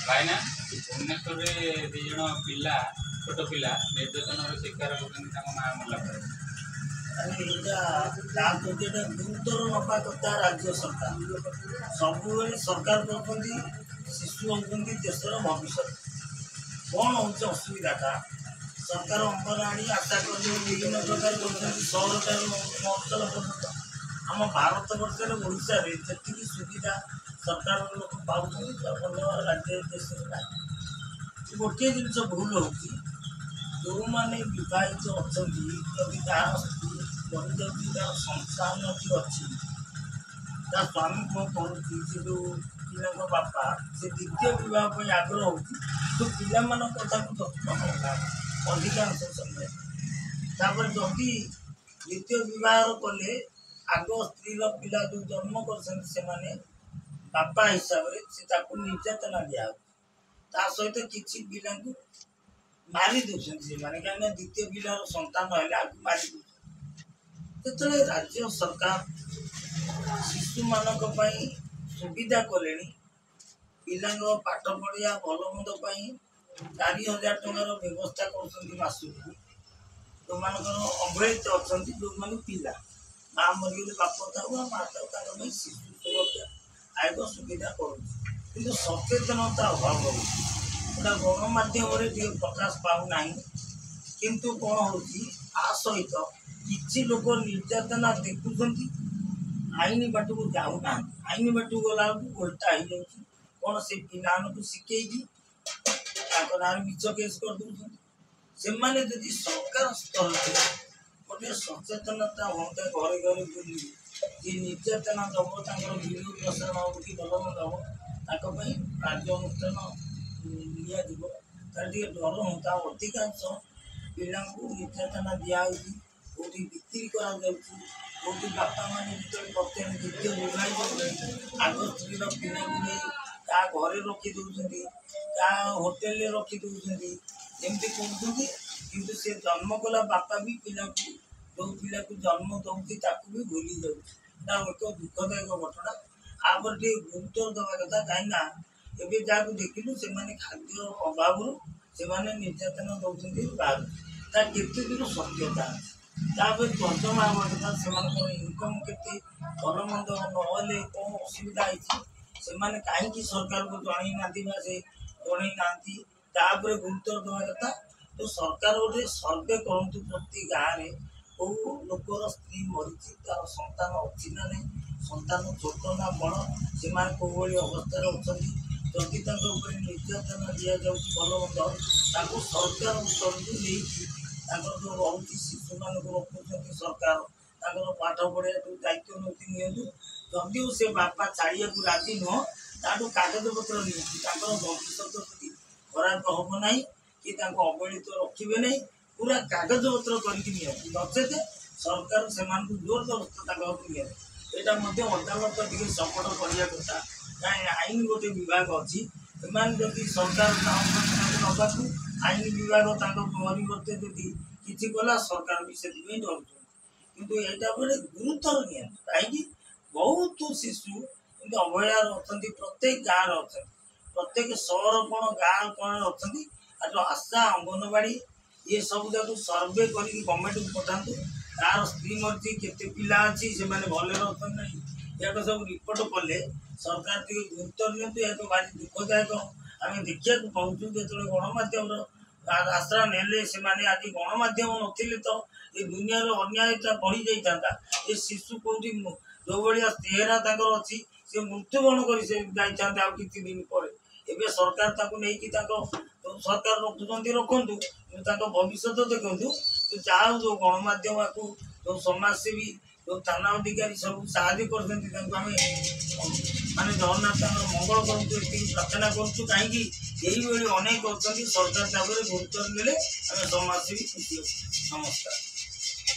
भाईना भुवनेश्वर दी जन पिला छोट पिला निर्यातन शिकार होता माँ मला गुरुतर नपा कथा राज्य सरकार सब सरकार कहते शिशु होती देशर भविष्य कौन हो असुविधाटा सरकार अंगनवाड़ी आशा कर विभिन्न प्रकार सहर अंचल पर्यटन आम भारत वर्ष ओडिशा जी सुविधा सरकार लोक पाँच राज्य देश गोटे जिन भूल हो जो मैंने विवाहित अच्छा जदि तार बढ़ी जाती तार संसार अच्छी स्वामी कौन करुच्ची से जो पिला बापा से द्वितीय बहुत आग्रह हो तो पिला कथा को जत्न करता अधिकांश समय तापर जदि द्वितीय बहुत कले आग स्त्री पिला जो जन्म कर बापा हिसाब से निर्यातना दिया ता सहित किसी पिला मारी दौरान कहीं द्वितीय पिलार संतान है आगे मारी दौरान जो राज्य सरकार शिशु मानक सुविधा कले पिला पाठ पढ़िया भल मंद 4,000 टंकार व्यवस्था कर जो मान अवहेलित अच्छा जो मैंने पिला माँ मरीगले बाप था माँ था शिशु सुरक्षा आयोग सुविधा कर सचेतनता अभाव रोटा गणमाध्यम प्रकाश पाऊना किंतु कौन हो सहित किसी लोक निर्यातना देखुंट आईन बाट को जाऊना आईन बाट गला उल्टा हो जाए कौन से पिला शिखई ना मिछ केस कर दौरान से सरकार स्तर से गोटे सचेतनता हाँ घरे घरे बुली जी निर्यातना दब वीडियो प्रसारण हम कि भल मंद हम कार्यानुष्ठान नि डर होता अधिकांश पिला निर्यातना दिखाई कौटी बिक्री कौटी बापा मैंने जो प्रत्येक द्वितीय विवाहित आग स्त्री पिला क्या घरे रखीदे क्या होटेल रखीदे एमती कर से जन्म कला बापा भी पिला जो पिला को जन्म दौर भी भूली जाऊँ एक दुखदायक घटना आप गुरुत्व दवा कथा कहीं एवं जहाँ देखिलु से खाद्य अभाव से निर्यातना दौरान बाहर केते दूर सत्यता तर्जमा बढ़ता से इनकम के भल मंद ना कौन असुविधा है कहीं सरकार को जन ना से जन ना गुरुत्व दवा कथा तो सरकार गोटे सर्वे करूँ प्रति गाँव में कौ लोकर स्त्री मरी तार संतान अच्छी ना नहीं संतान छोट ना बड़ से कौ अवस्था अच्छा जदि निर्यातना दि जाऊँ भल मंद सरकार स्तर को नहीं जो रोचे शिशु मान रखुच्च सरकार पाठ पढ़ा दायित्व नहीं जदि से बापा छाड़िया राजी नुह ताठू कागज पत्र नहीं भविष्य प्रति खराब हम ना कि अवहेलित रखिए नहीं पूरा कागज पत्र करके नचेत सरकार से जोर जबरदस्त यहाँ अदालत टे सपोर्ट करने कथा कहीं आईन गोटे विभाग अच्छी जदि सरकार नवा आईन विभाग परिवर्ते जदि किसी कला सरकार भी से डर किंतु यहाँ बड़े गुरुतर नि कहीं बहुत शिशु अवहेलार अच्छा प्रत्येक गाँव अच्छा प्रत्येक सहर कौन गाँव कौन अच्छा आशा अंगनवाड़ी ये सब जाक सर्वे कर गवर्नमेंट को पठातु तार स्त्री मर्जी केते पिला अच्छी से भले अच्छा ना या सब रिपोर्ट कले सरकार टे गुरुत्व नियंतु या तो भारी दुखदायक आम देखा पाऊँ जो गणमाध्यम आश्रा ने आज गणमाध्यम नथिले तो ये दुनिया अन्यायता बढ़ी जाता ये शिशु कौटी जो भाया चेहरा अच्छी से मृत्युवरण कर किसी दिन पर एवं सरकार नहीं सरकार रखुंट रखु भविष्य देखु जहाँ जो गणमाध्यम को जो समाजसेवी जो थाना अधिकारी सब साहय कर माने जगन्नाथ मंगल करूँ प्रार्थना करूँ कहीं यही अनेक अच्छा सरकार गुरुत्व देने आम समाजसेवी खुशी नमस्कार।